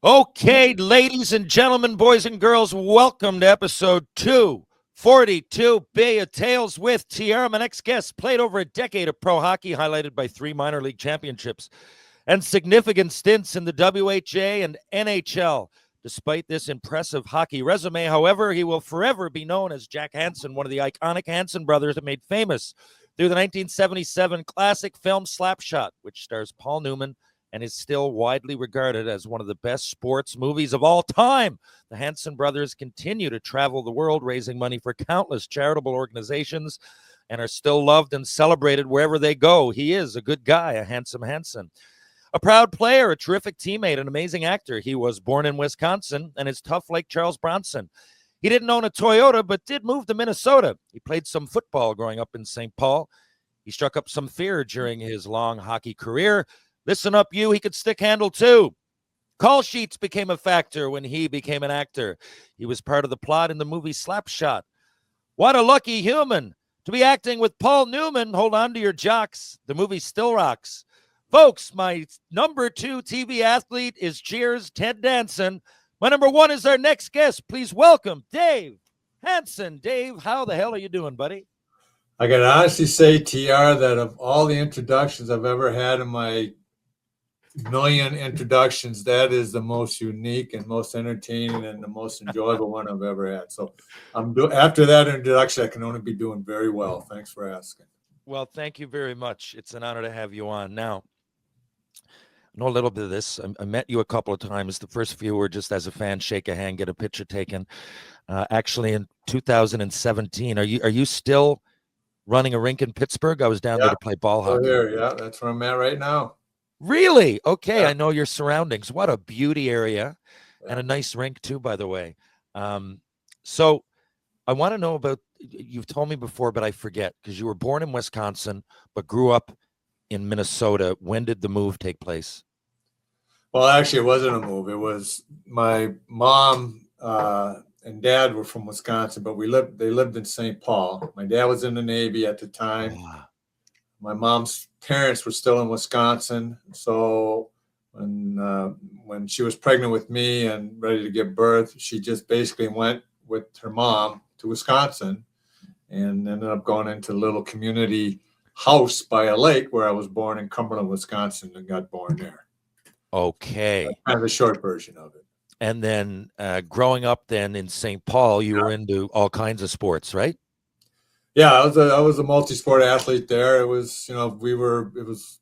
Okay, ladies and gentlemen, boys and girls, welcome to episode 242 Bay of Tales with Tiara. My next guest played over a decade of pro hockey, highlighted by 3 minor league championships and significant stints in the WHA and NHL. Despite this impressive hockey resume, however, he will forever be known as Jack HANSON, one of the iconic HANSON brothers that made famous through the 1977 classic film Slapshot, which stars Paul Newman and is still widely regarded as one of the best sports movies of all time. The HANSON brothers continue to travel the world, raising money for countless charitable organizations, and are still loved and celebrated wherever they go. He is a good guy, a handsome HANSON. A proud player, a terrific teammate, an amazing actor. He was born in Wisconsin and is tough like Charles Bronson. He didn't own a Toyota, but did move to Minnesota. He played some football growing up in St. Paul. He struck up some fear during his long hockey career. Listen up, you, he could stick handle too. Call sheets became a factor when he became an actor. He was part of the plot in the movie Slapshot. What a lucky human to be acting with Paul Newman. Hold on to your jocks. The movie still rocks. Folks, my number 2 TV athlete is Cheers, Ted Danson. My number 1 is our next guest. Please welcome Dave Hanson. Dave, how the hell are you doing, buddy? I can honestly say, TR, that of all the introductions I've ever had in my million introductions, that is the most unique and most entertaining and the most enjoyable one I've ever had. So after that introduction, I can only be doing very well. Thanks for asking. Well, thank you very much. It's an honor to have you on. Now, I know a little bit of this. I met you a couple of times. The first few were just as a fan, shake a hand, get a picture taken. Actually, in 2017, are you still running a rink in Pittsburgh? I was down there to play ball hockey. Yeah, that's where I'm at right now. Really? Okay, I know your surroundings. What a beauty area, and a nice rink too, by the way. So I want to know about, you've told me before, but I forget, because you were born in Wisconsin, but grew up in Minnesota. When did the move take place? Well, actually, it wasn't a move. It was my mom and dad were from Wisconsin, but they lived in St. Paul. My dad was in the Navy at the time. My mom's parents were still in Wisconsin. So when she was pregnant with me and ready to give birth, she just basically went with her mom to Wisconsin and ended up going into a little community house by a lake where I was born in Cumberland, Wisconsin, and got born there. Okay. That's kind of the short version of it. And then growing up then in St. Paul, you were into all kinds of sports, right? Yeah, I was a multi-sport athlete there. It was, it was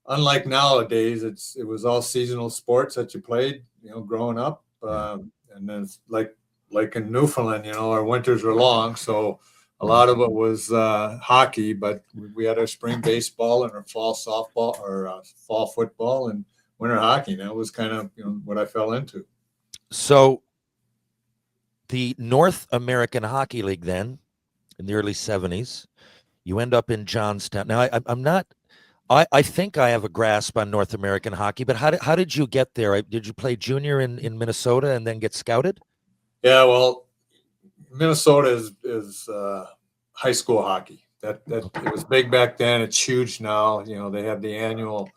unlike nowadays. It was all seasonal sports that you played, growing up. And then like in Newfoundland, our winters were long. So a lot of it was hockey, but we had our spring baseball and our fall softball or fall football and winter hockey. And that was kind of, what I fell into. So the North American Hockey League then, in the early 70s, you end up in Johnstown. Now, I think I have a grasp on North American hockey, but how did you get there? Did you play junior in Minnesota and then get scouted? Yeah, well, Minnesota is high school hockey. That it was big back then. It's huge now. They have the annual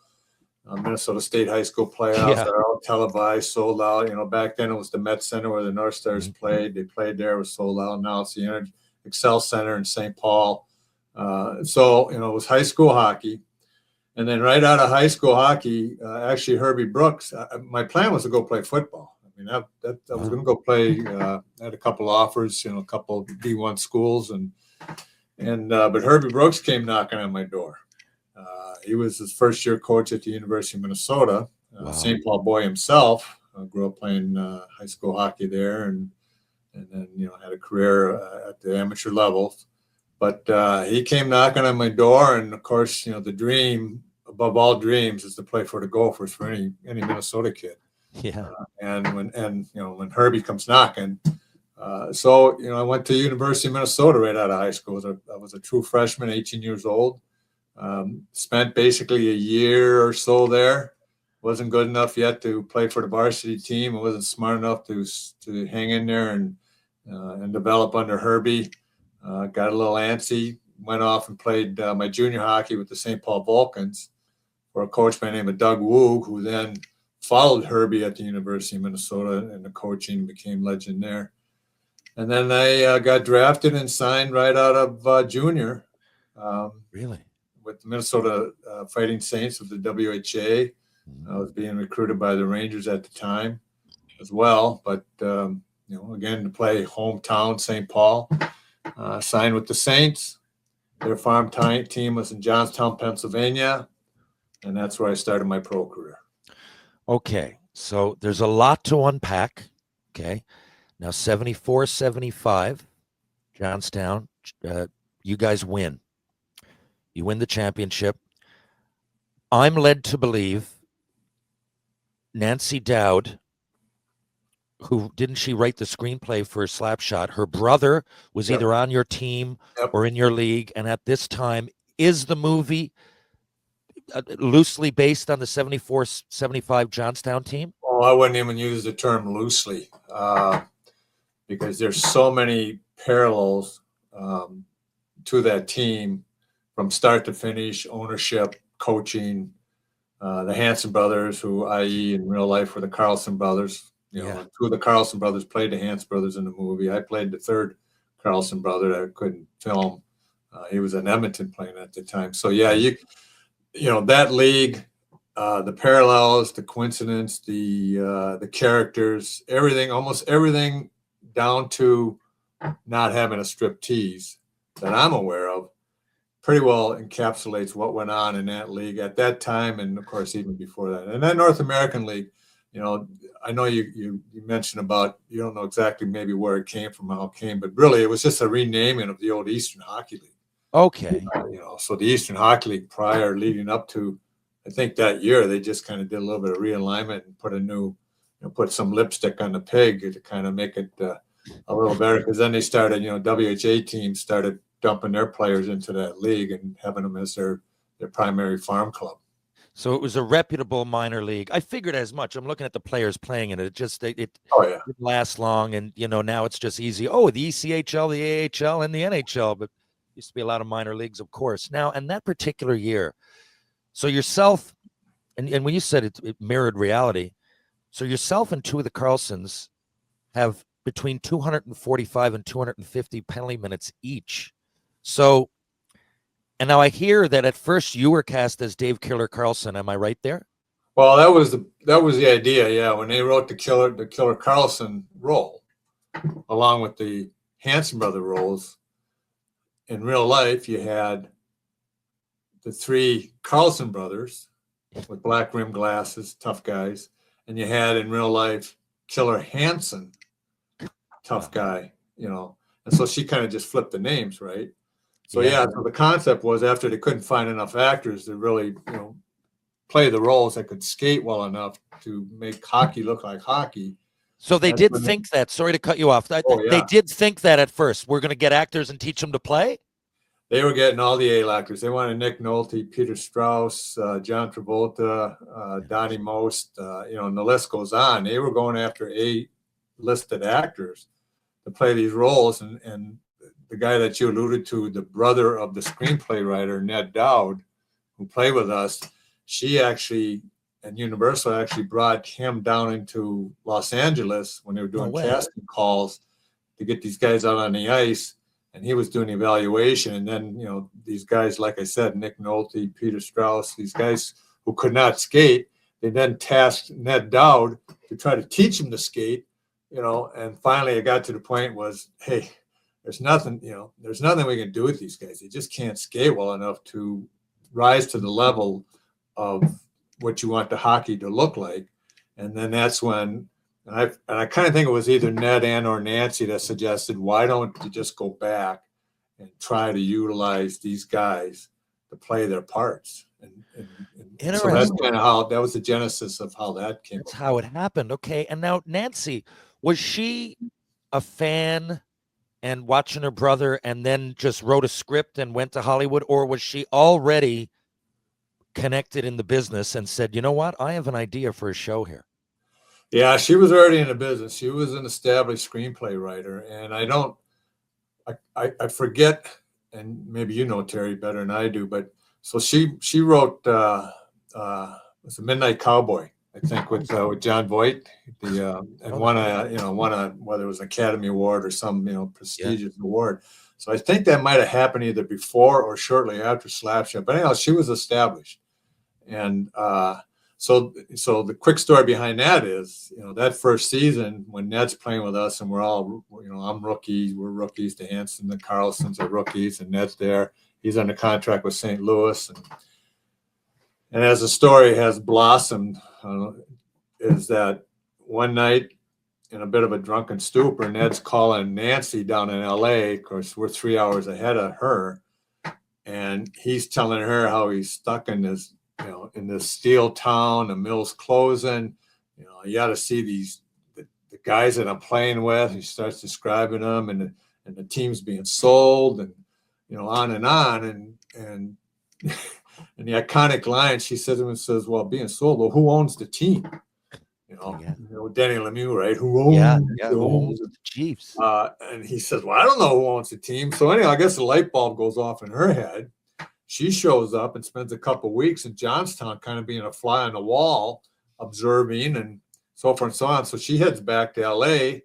Minnesota State High School playoffs. They're all televised, sold out. Back then it was the Met Center where the North Stars played. They played there. It was sold out. Now it's the Excel Center in St. Paul. So it was high school hockey. And then right out of high school hockey, actually Herbie Brooks, my plan was to go play football. I mean, I was going to go play. I had a couple offers, a couple D1 schools, but Herbie Brooks came knocking on my door. He was his first year coach at the University of Minnesota. St. Paul boy himself. Grew up playing high school hockey there, and then had a career at the amateur level. But he came knocking on my door, and of course, the dream above all dreams is to play for the Gophers for any Minnesota kid. Yeah. And when Herbie comes knocking, so I went to University of Minnesota right out of high school. I was a true freshman, 18 years old. Spent basically a year or so there. Wasn't good enough yet to play for the varsity team. I wasn't smart enough to hang in there and develop under Herbie. Got a little antsy. Went off and played my junior hockey with the St. Paul Vulcans for a coach by the name of Doug Woog, who then followed Herbie at the University of Minnesota and the coaching, became legend there. And then I got drafted and signed right out of junior. Really? With the Minnesota Fighting Saints of the WHA. I was being recruited by the Rangers at the time as well. But, again, to play hometown St. Paul, signed with the Saints. Their farm team was in Johnstown, Pennsylvania. And that's where I started my pro career. Okay. So there's a lot to unpack. Okay. Now, 74, 75, Johnstown, you guys win. You win the championship. I'm led to believe Nancy Dowd, who didn't she write the screenplay for Slapshot? Her brother was either on your team or in your league. And at this time, is the movie loosely based on the 74, 75 Johnstown team? Oh, I wouldn't even use the term loosely because there's so many parallels to that team from start to finish, ownership, coaching, the HANSON brothers, who, i.e., in real life, were the Carlson brothers. Two of the Carlson brothers played the Hanson brothers in the movie. I played the third Carlson brother that I couldn't film. He was in Edmonton playing at the time. So, that league, the parallels, the coincidence, the characters, everything, almost everything down to not having a strip tease that I'm aware of, pretty well encapsulates what went on in that league at that time, and of course even before that. And that North American League, I know you mentioned about you don't know exactly maybe where it came from, how it came, but really it was just a renaming of the old Eastern Hockey League. Okay. So the Eastern Hockey League prior, leading up to, I think that year they just kind of did a little bit of realignment and put a new, put some lipstick on the pig to kind of make it a little better. Because then they started, WHA teams started dumping their players into that league and having them as their primary farm club. So it was a reputable minor league. I figured as much. I'm looking at the players playing in it. It just it didn't last long, and now it's just easy. Oh, the ECHL, the AHL, and the NHL, but used to be a lot of minor leagues, of course. Now, and that particular year, so yourself, and when you said it mirrored reality, so yourself and two of the Carlsons have between 245 and 250 penalty minutes each. So, and now I hear that at first you were cast as Dave Killer Carlson. Am I right there? Well, that was the idea. Yeah, when they wrote the Killer Carlson role, along with the Hanson brother roles, in real life you had the three Carlson brothers with black rim glasses, tough guys, and you had in real life Killer Hanson, tough guy. And so she kind of just flipped the names, right? So so the concept was after they couldn't find enough actors to really, play the roles that could skate well enough to make hockey look like hockey. So they did think that. Sorry to cut you off. They did think that at first. We're going to get actors and teach them to play. They were getting all the A actors. They wanted Nick Nolte, Peter Strauss, John Travolta, Donnie Most, and the list goes on. They were going after A-listed actors to play these roles, and the guy that you alluded to, the brother of the screenplay writer, Ned Dowd, who played with us, she actually, and Universal actually brought him down into Los Angeles when they were doing casting calls to get these guys out on the ice, and he was doing evaluation. And then, these guys, like I said, Nick Nolte, Peter Strauss, these guys who could not skate, they then tasked Ned Dowd to try to teach him to skate, and finally it got to the point was, hey, there's nothing we can do with these guys. They just can't skate well enough to rise to the level of what you want the hockey to look like. And then that's when, and I kind of think it was either Ned and or Nancy that suggested, why don't you just go back and try to utilize these guys to play their parts? And so that's kind of how, that was the genesis of how that came. That's how it happened. Okay. And now Nancy, was she a fan and watching her brother and then just wrote a script and went to Hollywood, or was she already connected in the business and said, you know what, I have an idea for a show here? Yeah, she was already in the business. She was an established screenplay writer. And I forget, and maybe you know Terry better than I do, but so she wrote it's a Midnight Cowboy I think with John Voight, and won a whether it was an Academy Award or some prestigious award. So I think that might have happened either before or shortly after Slapshot. But anyhow, she was established, and so the quick story behind that is, that first season when Ned's playing with us and we're all, I'm rookie, we're rookies, the HANSON, the Carlsons are rookies, and Ned's there. He's under contract with St. Louis, and as the story has blossomed, is that one night in a bit of a drunken stupor, Ned's calling Nancy down in LA. Of course, we're 3 hours ahead of her, and he's telling her how he's stuck in this, in this steel town, the mill's closing. You got to see the guys that I'm playing with. He starts describing them, and the team's being sold, and on and on, and and the iconic line she says to him, says, "Well, being sold, well, who owns the team?" Denny Lemieux, right? Who owns the Chiefs? And he says, "Well, I don't know who owns the team." So anyhow, I guess the light bulb goes off in her head. She shows up and spends a couple of weeks in Johnstown, kind of being a fly on the wall, observing and so forth and so on. So she heads back to LA,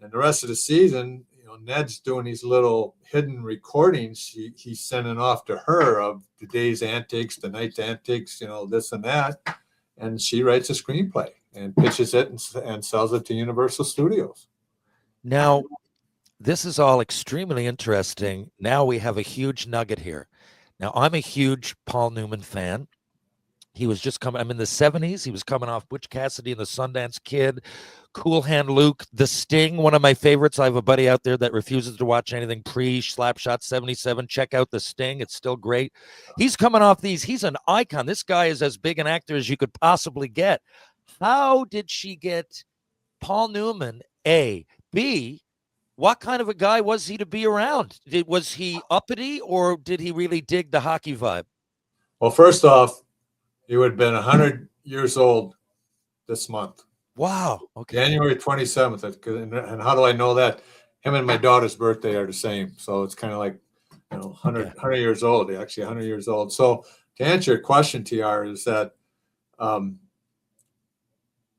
and the rest of the season, Ned's doing these little hidden recordings he's sending off to her of the day's antics, the night's antics, this and that. And she writes a screenplay and pitches it and sells it to Universal Studios. Now, this is all extremely interesting. Now we have a huge nugget here. Now, I'm a huge Paul Newman fan. He was just coming, I'm in the 70s. He was coming off Butch Cassidy and the Sundance Kid, Cool Hand Luke, The Sting, one of my favorites. I have a buddy out there that refuses to watch anything pre-Slapshot 77. Check out The Sting. It's still great. He's coming off these. He's an icon. This guy is as big an actor as you could possibly get. How did she get Paul Newman, A? B, what kind of a guy was he to be around? Was he uppity, or did he really dig the hockey vibe? Well, first off, he would have been 100 years old this month. Wow. Okay. January 27th. And how do I know that? Him and my daughter's birthday are the same. So it's kind of like, 100 years old. Actually 100 years old. So to answer your question, TR, is that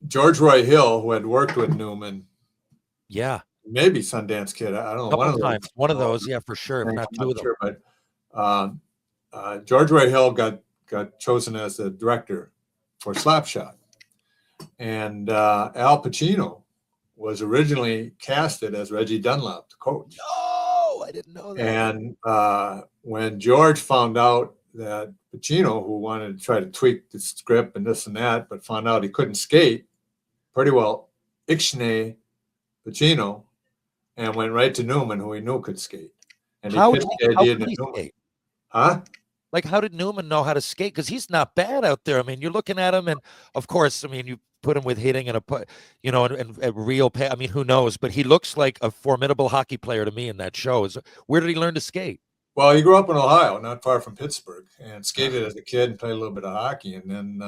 George Roy Hill, who had worked with Newman. Yeah. Maybe Sundance Kid. I don't know. One of those. Yeah, for sure. If not two of them. Sure, but George Roy Hill got chosen as the director for Slapshot. And Al Pacino was originally casted as Reggie Dunlop, the coach. Oh, I didn't know that. And when George found out that Pacino, who wanted to try to tweak the script and this and that, but found out he couldn't skate, pretty well ixnay Pacino, and went right to Newman, who he knew could skate. And how did he skate? Huh? Like, how did Newman know how to skate? Because he's not bad out there. I mean, you're looking at him, and of course, I mean, you put him with hitting and and real pay. I mean, who knows? But he looks like a formidable hockey player to me in that show. Where did he learn to skate? Well, he grew up in Ohio, not far from Pittsburgh, and skated as a kid and played a little bit of hockey. And then,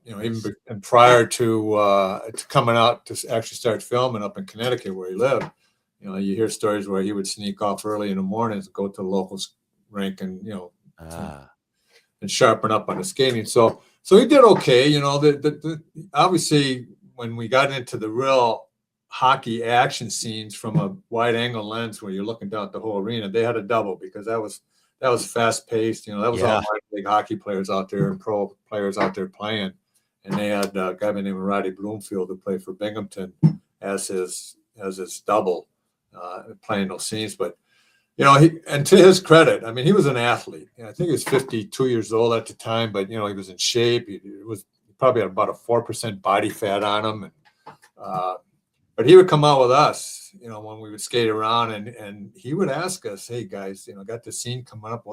even prior to coming out to actually start filming up in Connecticut where he lived, you hear stories where he would sneak off early in the mornings, go to the local rink and and sharpen up on the skating. So he did okay. Obviously when we got into the real hockey action scenes from a wide angle lens where you're looking down at the whole arena, they had a double because that was fast paced. That was all big hockey players out there and pro players out there playing, and they had a guy named Roddy Bloomfield who played for Binghamton as his double playing those scenes. But and to his credit, I mean, he was an athlete. I think he was 52 years old at the time, but he was in shape. He was probably had about a 4% body fat on him, and but he would come out with us, when we would skate around, and he would ask us, "Hey guys, got the scene coming up.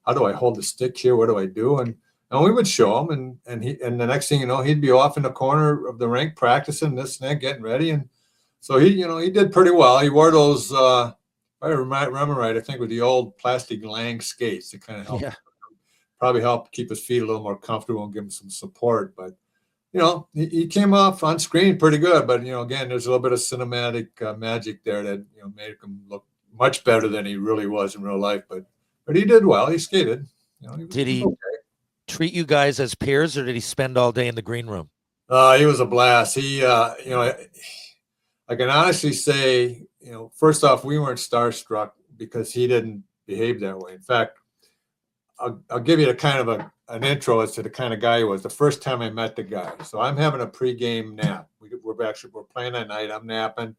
How do I hold the stick here? What do I do?" And we would show him, and the next thing he'd be off in the corner of the rink practicing this and that, getting ready, and so he did pretty well. He wore those. If I remember right, I think with the old plastic Lang skates to kind of probably help keep his feet a little more comfortable and give him some support. But he came off on screen pretty good. But again, there's a little bit of cinematic magic there that made him look much better than he really was in real life. But he did well. He skated. treat you guys as peers, or did he spend all day in the green room? He was a blast. I can honestly say, first off, we weren't starstruck because he didn't behave that way. In fact, I'll give you a kind of an intro as to the kind of guy he was. The first time I met the guy, so I'm having a pregame nap. We're playing that night. I'm napping.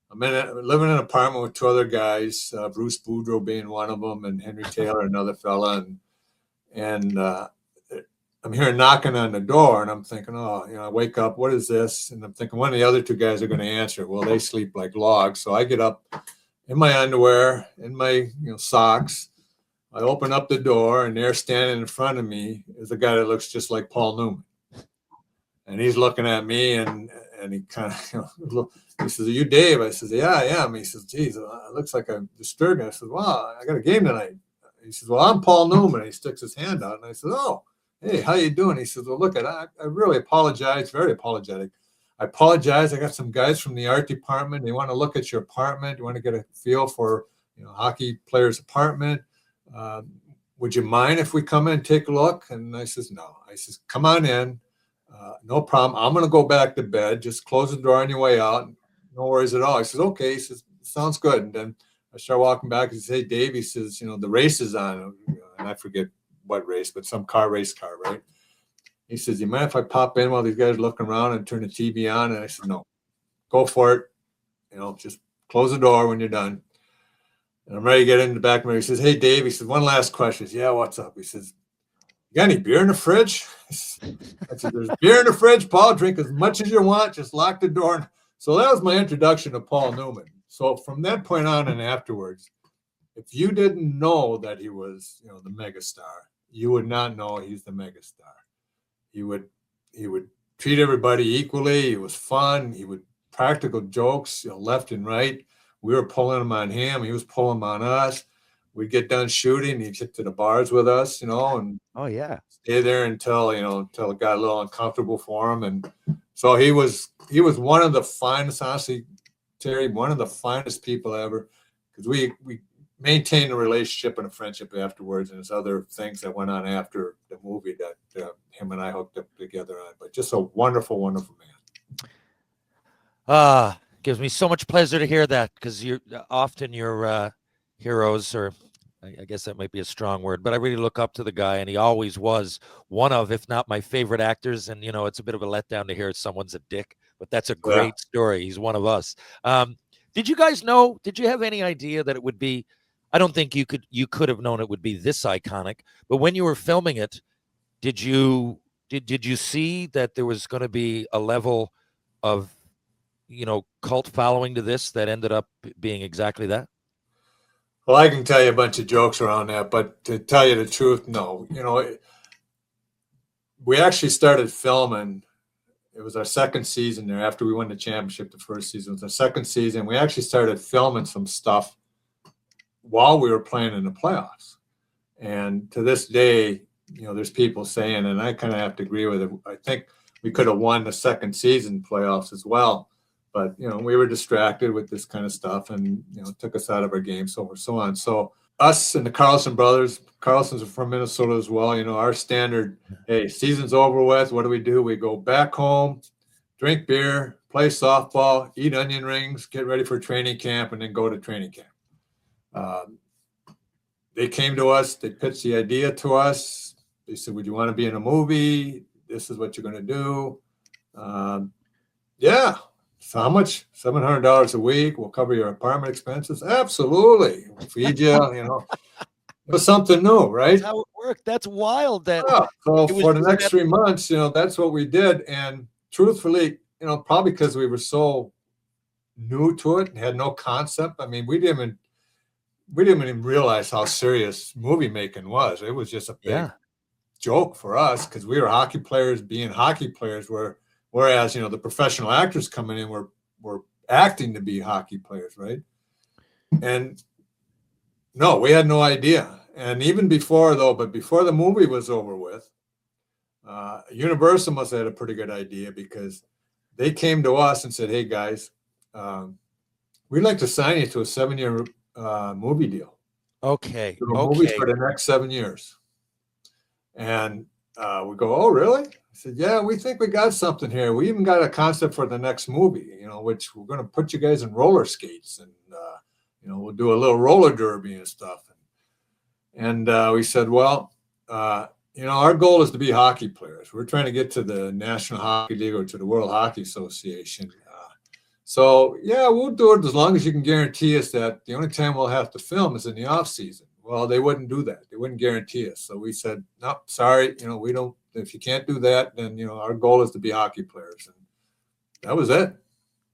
I'm living in an apartment with two other guys, Bruce Boudreau being one of them, and Henry Taylor, another fella, and I'm hearing knocking on the door, and I'm thinking, I wake up. What is this? And I'm thinking one of the other two guys are going to answer. Well, they sleep like logs, so I get up in my underwear, in my socks. I open up the door, and there standing in front of me is a guy that looks just like Paul Newman. And he's looking at me, and he kind of, he says, "Are you Dave?" I says, "Yeah, I am." He says, "Geez, it looks like I'm disturbing." I said, "Wow, I got a game tonight." He says, "Well, I'm Paul Newman." He sticks his hand out, and I said, "Oh, hey, how you doing?" He says, "Well, look, I really apologize, very apologetic. I apologize. I got some guys from the art department. They want to look at your apartment. They want to get a feel for, hockey player's apartment. Would you mind if we come in and take a look?" And I says, "No." I says, "Come on in. No problem. I'm going to go back to bed. Just close the door on your way out. No worries at all." He says, "Okay." He says, "Sounds good." And then I start walking back. He says, "Hey, Dave," he says, "the race is on." And I forget what race, but some race car, right? He says, "You mind if I pop in while these guys are looking around and turn the TV on?" And I said, "No, go for it. Just close the door when you're done." And I'm ready to get in the back room. He says, "Hey, Dave," he says, "one last question." I said, "Yeah, what's up?" He says, "You got any beer in the fridge?" I said, "There's beer in the fridge, Paul. Drink as much as you want. Just lock the door." So that was my introduction to Paul Newman. So from that point on and afterwards, if you didn't know that he was, the megastar, you would not know he's the megastar. He would treat everybody equally. He was fun. He would practical jokes, left and right. We were pulling them on him. He was pulling them on us. We'd get done shooting. He'd get to the bars with us, and Oh yeah, stay there until it got a little uncomfortable for him. And so he was one of the finest, honestly, Terry, one of the finest people ever, because we maintained a relationship and a friendship afterwards, and there's other things that went on after the movie that him and I hooked up together on. But just a wonderful, wonderful man. Gives me so much pleasure to hear that, because you're often your heroes, or I guess that might be a strong word, but I really look up to the guy, and he always was one of, if not my favorite actors. And it's a bit of a letdown to hear someone's a dick, but that's a great story. He's one of us. Did you guys know? Did you have any idea that it would be? I don't think you could have known it would be this iconic. But when you were filming it, did you see that there was going to be a level of cult following to this that ended up being exactly that? Well, I can tell you a bunch of jokes around that, but to tell you the truth, no. We actually started filming. It was our second season there after we won the championship. The first season was our second season. We actually started filming some stuff while we were playing in the playoffs. And to this day, there's people saying, and I kind of have to agree with it, I think we could have won the second season playoffs as well. But, we were distracted with this kind of stuff, and, it took us out of our game, so on. So us and the Carlson brothers, Carlsons are from Minnesota as well. Our standard, hey, season's over with. What do? We go back home, drink beer, play softball, eat onion rings, get ready for training camp, and then go to training camp. They came to us. They pitched the idea to us. They said, "Would you want to be in a movie? This is what you're going to do." Yeah. So how much? $700 a week. We'll cover your apartment expenses. Absolutely. We'll feed you. It was something new, right? That's how it worked. That's wild. So for the next 3 months, that's what we did. And truthfully, probably because we were so new to it and had no concept. I mean, we didn't even realize how serious movie making was. It was just a big joke for us because we were hockey players being hockey players, whereas the professional actors coming in were acting to be hockey players, right? And no, we had no idea. And even before the movie was over with, Universal must have had a pretty good idea, because they came to us and said, "Hey guys, we'd like to sign you to a 7-year movie deal. Okay. Movies for the next 7 years." And we go, oh, really? I said, yeah, we think we got something here. We even got a concept for the next movie, which we're going to put you guys in roller skates and, we'll do a little roller derby and stuff. And we said, well, our goal is to be hockey players. We're trying to get to the National Hockey League or to the World Hockey Association. So, yeah, we'll do it as long as you can guarantee us that the only time we'll have to film is in the off season. Well, they wouldn't do that. They wouldn't guarantee us. So we said, no, sorry, we don't, if you can't do that, then, our goal is to be hockey players. And that was it.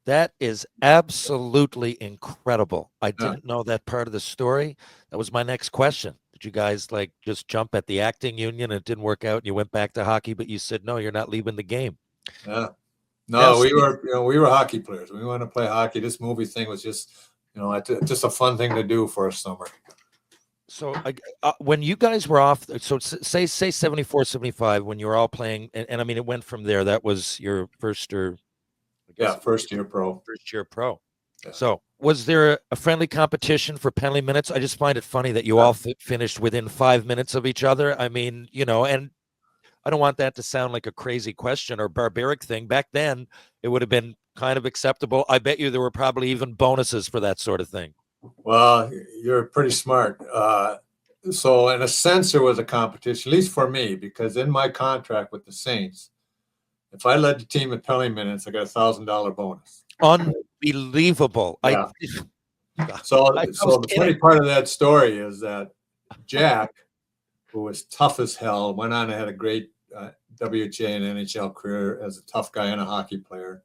That is absolutely incredible. I didn't know that part of the story. That was my next question. Did you guys just jump at the acting union and it didn't work out and you went back to hockey, but you said, no, you're not leaving the game? Yeah. No, we were hockey players. We wanted to play hockey. This movie thing was just, just a fun thing to do for a summer. So when you guys were off, so say 74, 75, when you were all playing, and I mean, it went from there. That was your first year pro. First year pro. Yeah. So was there a friendly competition for penalty minutes? I just find it funny that you all finished within 5 minutes of each other. I mean, and I don't want that to sound like a crazy question or barbaric thing. Back then, it would have been kind of acceptable. I bet you there were probably even bonuses for that sort of thing. Well, you're pretty smart. So in a sense, there was a competition, at least for me, because in my contract with the Saints, if I led the team in penalty minutes, I got $1,000 bonus. Unbelievable. Yeah. So the funny part of that story is that Jack, who was tough as hell, went on and had a great WHA and NHL career as a tough guy and a hockey player.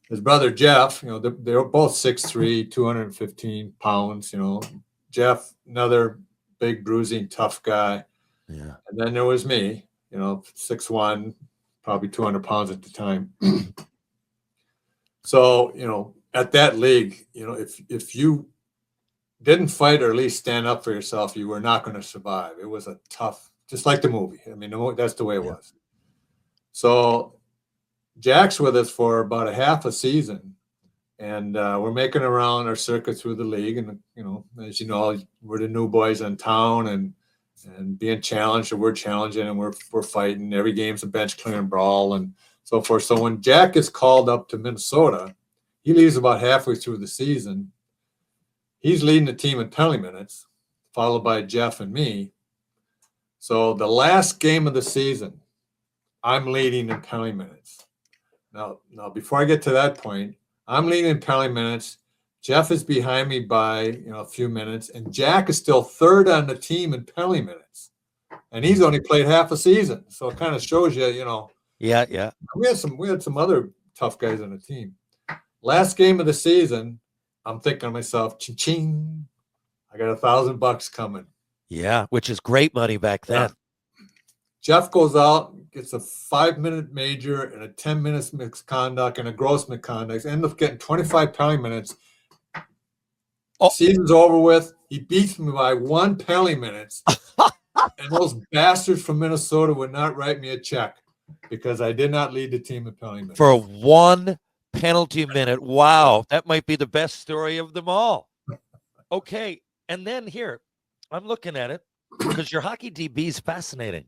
His brother Jeff, they were both 6'3", 215 pounds. Jeff, another big, bruising, tough guy. Yeah. And then there was me, 6'1", probably 200 pounds at the time. So, at that league, if you didn't fight or at least stand up for yourself, you were not going to survive. It was a tough, just like the movie. I mean, that's the way it was. So Jack's with us for about a half a season, and we're making around our circuit through the league. And, as you know, we're the new boys in town and being challenged, or we're challenging, and we're fighting. Every game's a bench clearing brawl and so forth. So when Jack gets called up to Minnesota, he leaves about halfway through the season. He's leading the team in penalty minutes, followed by Jeff and me. So the last game of the season, I'm leading in penalty minutes. Now, before I get to that point, I'm leading in penalty minutes. Jeff is behind me by a few minutes, and Jack is still third on the team in penalty minutes, and he's only played half a season. So it kind of shows you, Yeah. We had some other tough guys on the team. Last game of the season, I'm thinking to myself, ching, I got $1,000 coming. Yeah, which is great money back then. Yeah. Jeff goes out, gets a 5-minute major and a 10-minute misconduct and a gross misconduct. Ends up getting 25 penalty minutes. Season's over with. He beats me by 1 penalty minutes. And those bastards from Minnesota would not write me a check because I did not lead the team in penalty minutes. For 1 penalty minute. Wow. That might be the best story of them all. Okay. And then here, I'm looking at it because your hockey DB is fascinating.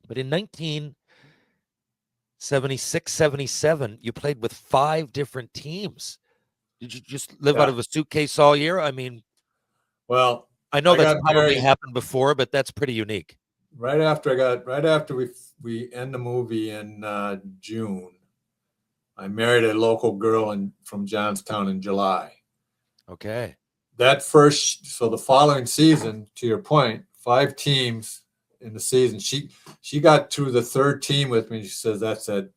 But in 1976, 77, you played with 5 different teams. Did you just live out of a suitcase all year? I mean, well, I know that's probably happened before, but that's pretty unique. Right after we end the movie in June, I married a local girl from Johnstown in July. Okay. So the following season, to your point, 5 teams in the season. She got through the 3rd team with me. She says, that's it.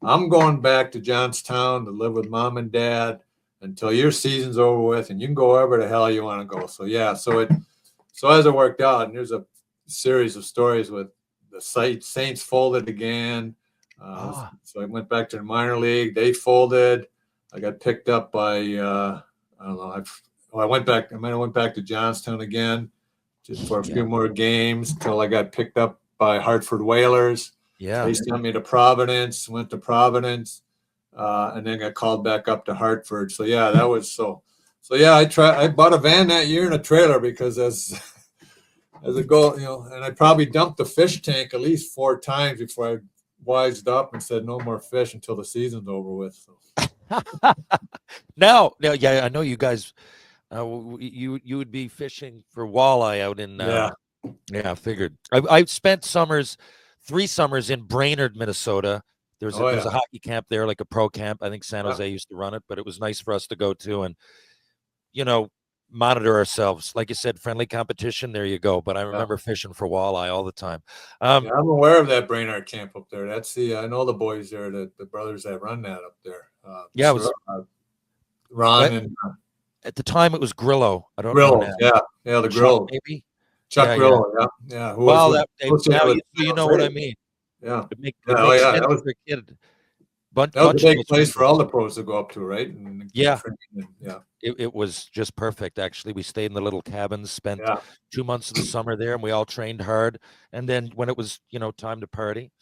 I'm going back to Johnstown to live with mom and dad until your season's over with, and you can go wherever the hell you want to go. So yeah, so as it worked out, and there's a series of stories with the Saints folded again. So I went back to the minor league. They folded. I got picked up by I don't know. I went back. I might have went back to Johnstown again just for a few more games until I got picked up by Hartford Whalers. Yeah, they sent me to Providence. Went to Providence, and then got called back up to Hartford. So yeah, that was so. So yeah, I bought a van that year and a trailer because as as a goal, and I probably dumped the fish tank at least 4 times before I wised up and said no more fish until the season's over with. So. Now, yeah, I know you guys. You would be fishing for walleye out in. Yeah. Yeah, I figured. I spent 3 summers in Brainerd, Minnesota. There's a hockey camp there, like a pro camp. I think San Jose used to run it, but it was nice for us to go to and monitor ourselves. Like you said, friendly competition. There you go. But I remember fishing for walleye all the time. I'm aware of that Brainerd camp up there. That's I know the boys there, the brothers that run that up there. Yeah, it was Ron and at the time it was Grillo. I don't Grillo. know now. Yeah, the Grillo. Maybe Chuck Grillo. Yeah. Well, you know what I mean. Yeah. It makes that sense for a kid. That was a big place for all the pros to go up to, right? And yeah. Yeah. It was just perfect, actually. We stayed in the little cabins, spent 2 months of the summer there, and we all trained hard. And then when it was, time to party,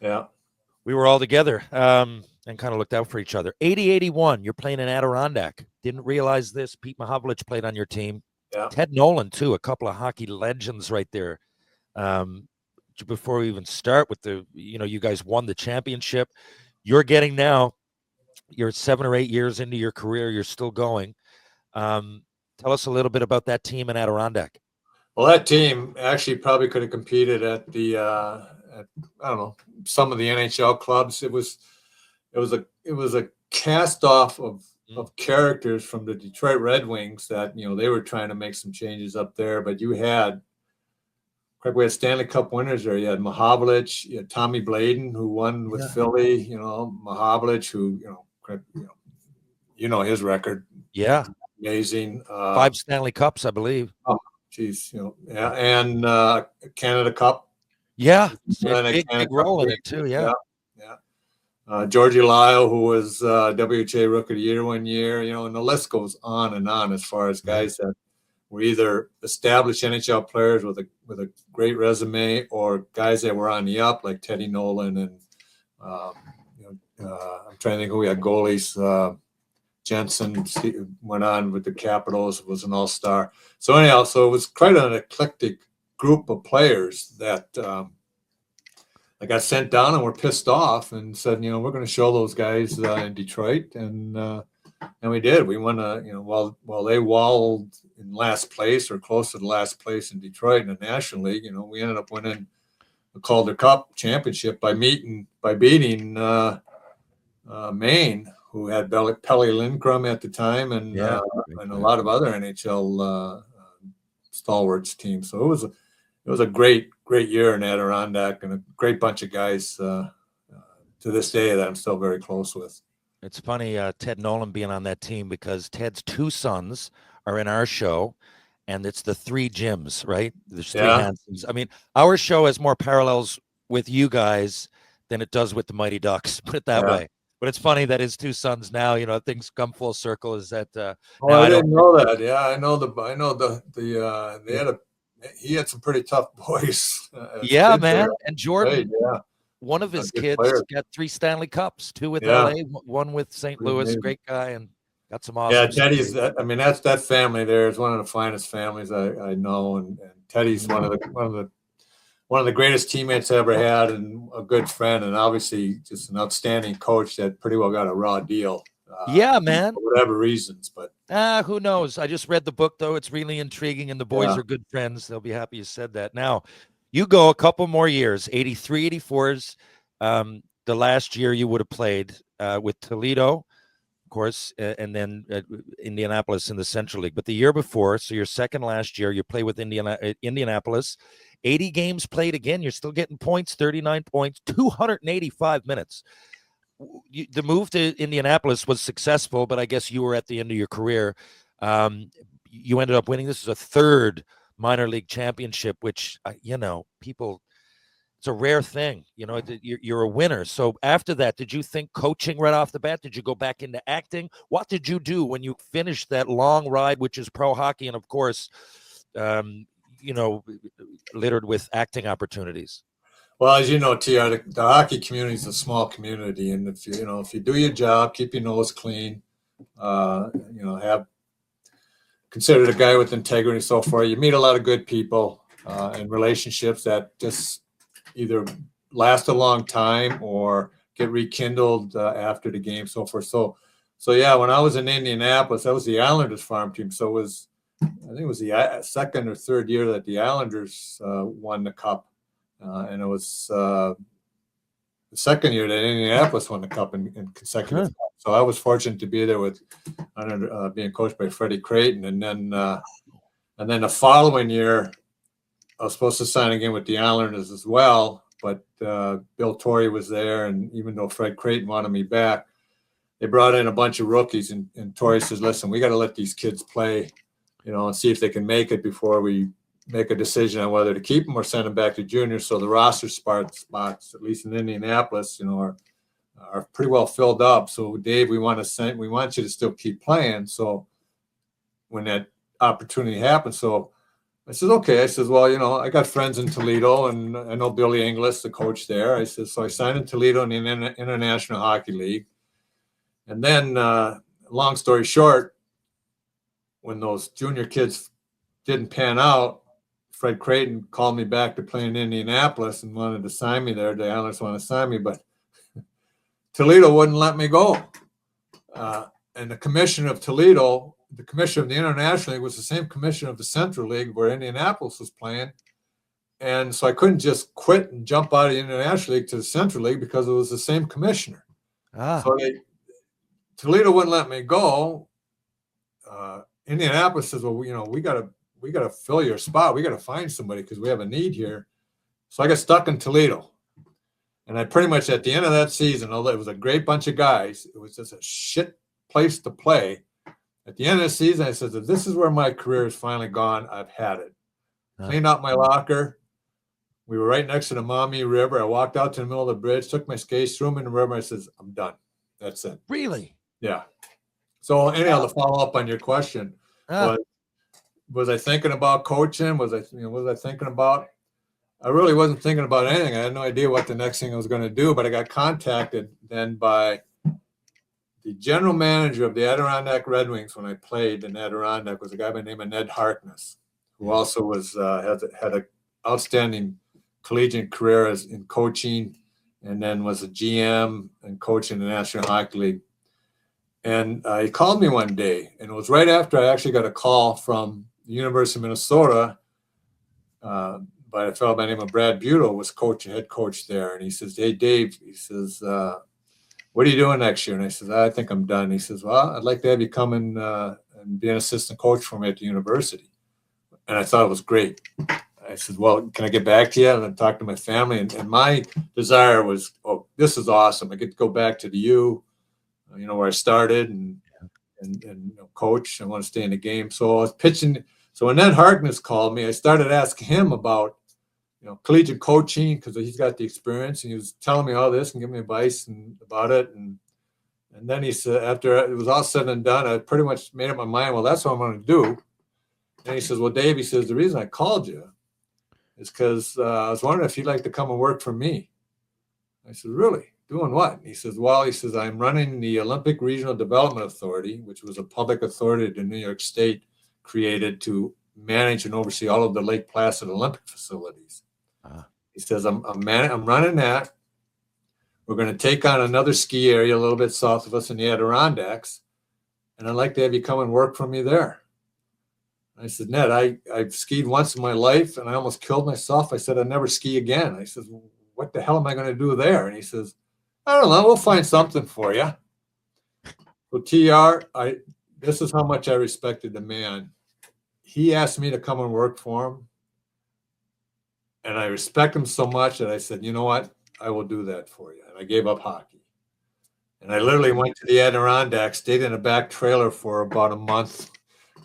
we were all together and kind of looked out for each other. 80-81, you're playing in Adirondack. Didn't realize this. Pete Mahovlich played on your team. Yeah. Ted Nolan, too, a couple of hockey legends right there. Before we even start with you guys won the championship. You're getting now, you're 7 or 8 years into your career. You're still going. Tell us a little bit about that team in Adirondack. Well, that team actually probably could have competed at the, I don't know, some of the NHL clubs. It was a cast off of characters from the Detroit Red Wings that, they were trying to make some changes up there, but we had Stanley Cup winners there. You had Mahovlich, you had Tommy Bladen, who won with Philly, Mahovlich, who, his record. Yeah. Amazing. 5 Stanley Cups, I believe. Oh, geez. And Canada Cup. Yeah. Big role in it, too. Yeah. Georgie Lyle, who was WHA Rookie of the Year one year, and the list goes on and on as far as guys that were either established NHL players with a great resume or guys that were on the up, like Teddy Nolan and I'm trying to think who we had goalies. Jensen went on with the Capitals, was an all-star. So anyhow, it was quite an eclectic group of players that I got sent down and were pissed off and said, we're going to show those guys in Detroit, and we did. We won while they wallowed in last place or close to the last place in Detroit in the National League. We ended up winning the Calder Cup championship by beating Maine, who had Pelle Lindgren at the time, and a lot of other NHL stalwarts teams. So it was a great year in Adirondack, and a great bunch of guys to this day that I'm still very close with. It's funny, Ted Nolan being on that team, because Ted's 2 sons are in our show, and it's the 3 Jims, right? There's 3 Hansons. I mean, our show has more parallels with you guys than it does with the Mighty Ducks, put it that way. But it's funny that his 2 sons now, things come full circle. Is that? I didn't know that. Yeah, I know he had some pretty tough boys. Yeah, man. And Jordan, one of his kids got 3 Stanley Cups, 2 with LA, 1 with St. Louis. Great guy, and got some awesome. Yeah, Teddy's. That family there is one of the finest families I know, and Teddy's one of the greatest teammates I ever had, and a good friend, and obviously just an outstanding coach that pretty well got a raw deal. Man. For whatever reasons, but who knows? I just read the book, though. It's really intriguing, and the boys are good friends. They'll be happy you said that. Now, you go a couple more years, 83, 84's the last year you would have played with Toledo, of course, and then Indianapolis in the Central League. But the year before, so your second last year, you play with Indianapolis. 80 games played again. You're still getting points, 39 points, 285 minutes. The move to Indianapolis was successful, but I guess you were at the end of your career. You ended up winning. This is a 3rd minor league championship, which, people, it's a rare thing. You're a winner. So after that, did you think coaching right off the bat? Did you go back into acting? What did you do when you finished that long ride, which is pro hockey, and of course, littered with acting opportunities? Well, as you know, TR, the hockey community is a small community, and if you do your job, keep your nose clean, have considered a guy with integrity and so forth, you meet a lot of good people. and relationships that just either last a long time or get rekindled after the game, so forth. So yeah, when I was in Indianapolis, that was the Islanders farm team. So I think it was the second or third year that the Islanders won the cup, and it was the second year that Indianapolis won the cup in consecutive. Cups. So I was fortunate to be there with being coached by Freddie Creighton, and then the following year, I was supposed to sign again with the Islanders as well, but Bill Torrey was there, and even though Fred Creighton wanted me back, they brought in a bunch of rookies, and Torrey says, "Listen, we got to let these kids play, and see if they can make it before we make a decision on whether to keep them or send them back to juniors." So the roster spots, at least in Indianapolis, are pretty well filled up. So Dave, we want you to still keep playing. So when that opportunity happened, so I said, okay. I said, well, I got friends in Toledo, and I know Billy Inglis, the coach there. I said, so I signed in Toledo in the International Hockey League. And then, long story short, when those junior kids didn't pan out, Fred Creighton called me back to play in Indianapolis and wanted to sign me there. The Islanders wanted to sign me, but Toledo wouldn't let me go. And the commissioner of Toledo, the commissioner of the International League, was the same commissioner of the Central League where Indianapolis was playing. And so I couldn't just quit and jump out of the International League to the Central League because it was the same commissioner. So Toledo wouldn't let me go. Indianapolis says, well, we got to fill your spot. We got to find somebody because we have a need here. So I got stuck in Toledo. And I pretty much, at the end of that season, although it was a great bunch of guys, it was just a shit place to play. At the end of the season, I said, if this is where my career is finally gone, I've had it. Cleaned out my locker. We were right next to the Maumee River. I walked out to the middle of the bridge, took my skates, threw them in the river. I says, I'm done. That's it. Really? Yeah. So anyhow, to follow up on your question, was I thinking about coaching? Was I thinking about? I really wasn't thinking about anything. I had no idea what the next thing I was going to do, but I got contacted then by the general manager of the Adirondack Red Wings when I played in Adirondack. Was a guy by the name of Ned Harkness, who also was had an outstanding collegiate career in coaching, and then was a GM and coach in the National Hockey League. And he called me one day, and it was right after I actually got a call from the University of Minnesota by a fellow by the name of Brad Buto, was head coach there. And he says, hey, Dave, he says, what are you doing next year? And I said, I think I'm done. He says, well, I'd like to have you come in and be an assistant coach for me at the university. And I thought it was great. I said, well, can I get back to you? And then talk to my family. And my desire was, oh, this is awesome. I get to go back to the U, where I started and coach. I want to stay in the game. So I was pitching. So when Ned Harkness called me, I started asking him about, collegiate coaching, because he's got the experience, and he was telling me all this and giving me advice about it. And then he said, after it was all said and done, I pretty much made up my mind, well, that's what I'm going to do. And he says, well, Dave, he says, the reason I called you is because I was wondering if you'd like to come and work for me. I said, really? Doing what? And he says, well, I'm running the Olympic Regional Development Authority, which was a public authority that New York State created to manage and oversee all of the Lake Placid Olympic facilities. He says, I'm running that. We're going to take on another ski area a little bit south of us in the Adirondacks, and I'd like to have you come and work for me there. I said, Ned, I've skied once in my life, and I almost killed myself. I said, I'd never ski again. I said, what the hell am I going to do there? And he says, I don't know. We'll find something for you. So TR, this is how much I respected the man. He asked me to come and work for him, and I respect him so much that I said, you know what? I will do that for you. And I gave up hockey. And I literally went to the Adirondacks, stayed in a back trailer for about a month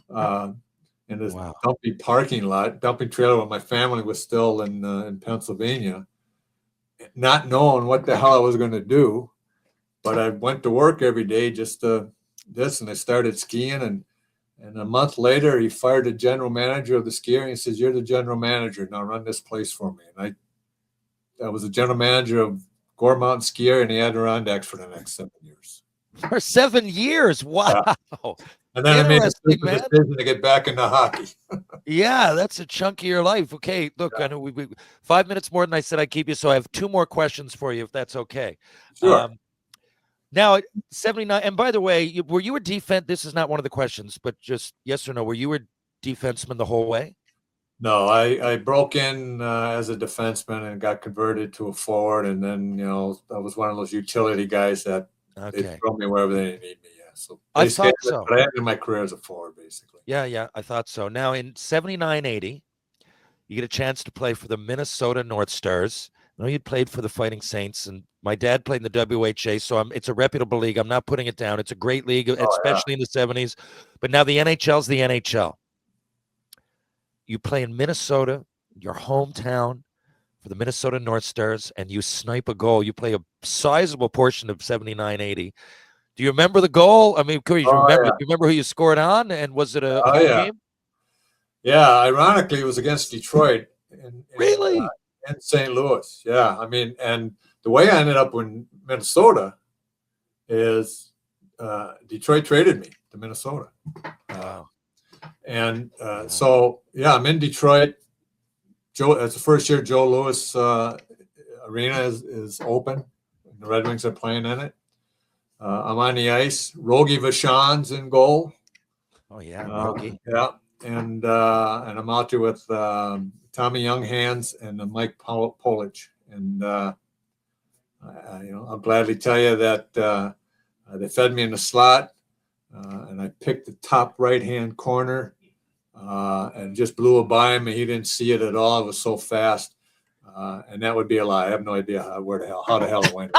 in this dumpy dumping trailer when my family was still in Pennsylvania, not knowing what the hell I was going to do. But I went to work every day just and I started skiing. And a month later, he fired the general manager of the ski area. And he says, you're the general manager. Now run this place for me. And I was the general manager of Gore Mountain Ski Area in the Adirondacks for the next 7 years. For 7 years? Wow. And then I made the Interesting, stupid man. decision to get back into hockey. Yeah, that's a chunk of your life. Okay, look, Yeah. I know we 5 minutes more than I said I'd keep you, so I have two more questions for you, if that's okay. Sure. Now, 79, and by the way, were you a defense? This is not one of the questions, but just yes or no. Were you a defenseman the whole way? No, I broke in as a defenseman and got converted to a forward, and then I was one of those utility guys that they Okay. throw me wherever they need me. Yeah, so I basically, thought so. but I ended my career as a forward, basically. Yeah, I thought so. Now, in 79-80, you get a chance to play for the Minnesota North Stars. I know you'd played for the Fighting Saints, and my dad played in the WHA, so it's a reputable league. I'm not putting it down. It's a great league, Oh, yeah. especially in the 70s. But now the NHL's the NHL. You play in Minnesota, your hometown, for the Minnesota North Stars, and you snipe a goal. You play a sizable portion of 79-80. Do you remember the goal? I mean, could you remember? Yeah. Do you remember who you scored on? And was it a home game? Yeah, ironically, it was against Detroit Really? in St. Louis. Yeah, I mean, and the way I ended up in Minnesota is Detroit traded me to Minnesota. Wow. And so, yeah, I'm in Detroit. It's the first year Joe Louis Arena is open. The Red Wings are playing in it. I'm on the ice. Rogie Vachon's in goal. Oh, yeah, Rogie. Yeah. And I'm out there with Tommy Younghands and Mike Polich. And I'll gladly tell you that they fed me in the slot, and I picked the top right-hand corner and just blew it by him, and he didn't see it at all. It was so fast, and that would be a lie. I have no idea how the hell it went.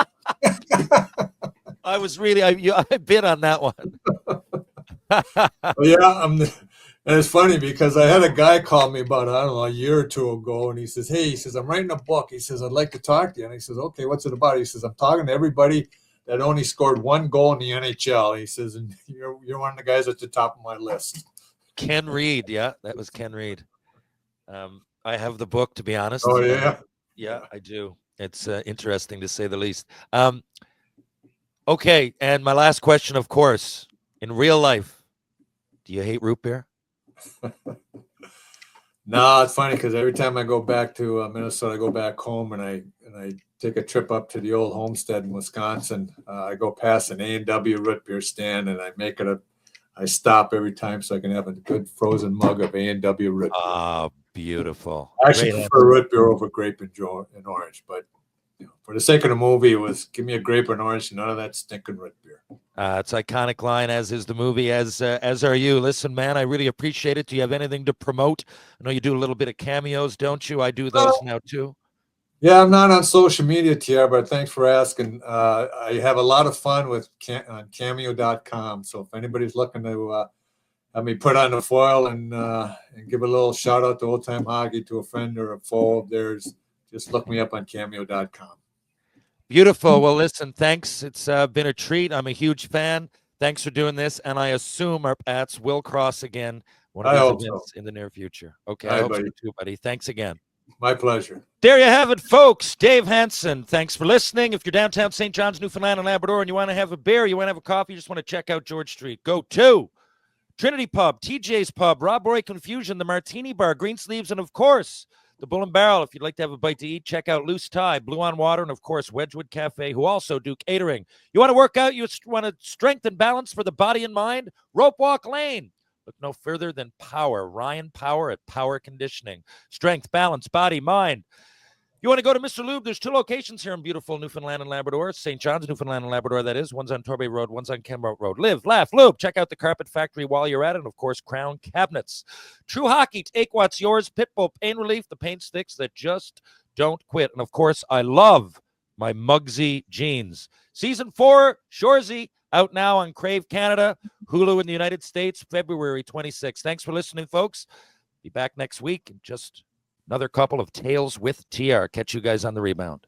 I was really I bid on that one. Yeah, and it's funny because I had a guy call me about, I don't know, a year or two ago, and he says, "Hey," he says, "I'm writing a book." He says, "I'd like to talk to you." And he says, "Okay, what's it about?" He says, "I'm talking to everybody that only scored one goal in the NHL." He says, "And you're one of the guys at the top of my list." Ken Reed, yeah, that was Ken Reed. I have the book, to be honest. Oh, yeah? Yeah, I do. It's interesting to say the least. Okay, and my last question, of course, in real life, do you hate root beer? No, it's funny because every time I go back to Minnesota, I go back home and I take a trip up to the old homestead in Wisconsin. I go past an A&W root beer stand, and I stop every time so I can have a good frozen mug of A&W root beer. Ah, beautiful. I actually prefer root beer over grape and orange, but for the sake of the movie, it was give me a grape and orange, none of that stinking root beer. It's an iconic line, as is the movie, as are you. Listen, man, I really appreciate it. Do you have anything to promote? I know you do a little bit of cameos, don't you? I do those now too. Yeah, I'm not on social media, TR, but thanks for asking. I have a lot of fun on Cameo.com. So if anybody's looking to have me put on the foil and give a little shout out to Old Time Hockey to a friend or a foe of theirs, just look me up on Cameo.com. Beautiful. Well, listen, thanks. It's been a treat. I'm a huge fan. Thanks for doing this, and I assume our paths will cross again one of these events in the near future. Okay, I hope so too, buddy. Thanks again. My pleasure. There you have it, folks. Dave HANSON. Thanks for listening. If you're downtown St. John's, Newfoundland and Labrador, and you want to have a beer, you want to have a coffee, you just want to check out George Street, go to Trinity Pub, TJ's Pub, Rob Roy Confusion, the Martini Bar, Greensleeves, and of course, the Bull and Barrel. If you'd like to have a bite to eat, check out Loose Tie, Blue on Water, and of course, Wedgwood Cafe, who also do catering. You want to work out, you want to strength and balance for the body and mind? Rope Walk Lane. Look no further than Power. Ryan Power at Power Conditioning. Strength, balance, body, mind. You want to go to Mr. Lube? There's two locations here in beautiful Newfoundland and Labrador. St. John's, Newfoundland and Labrador, that is. One's on Torbay Road, one's on Kemba Road. Live, laugh, lube. Check out the Carpet Factory while you're at it. And, of course, Crown Cabinets. True Hockey, take what's yours. Pitbull Pain Relief, the paint sticks that just don't quit. And, of course, I love my Mugsy jeans. Season 4, Shoresy, out now on Crave Canada, Hulu in the United States, February 26th. Thanks for listening, folks. Be back next week. Just another couple of Tales with TR. Catch you guys on the rebound.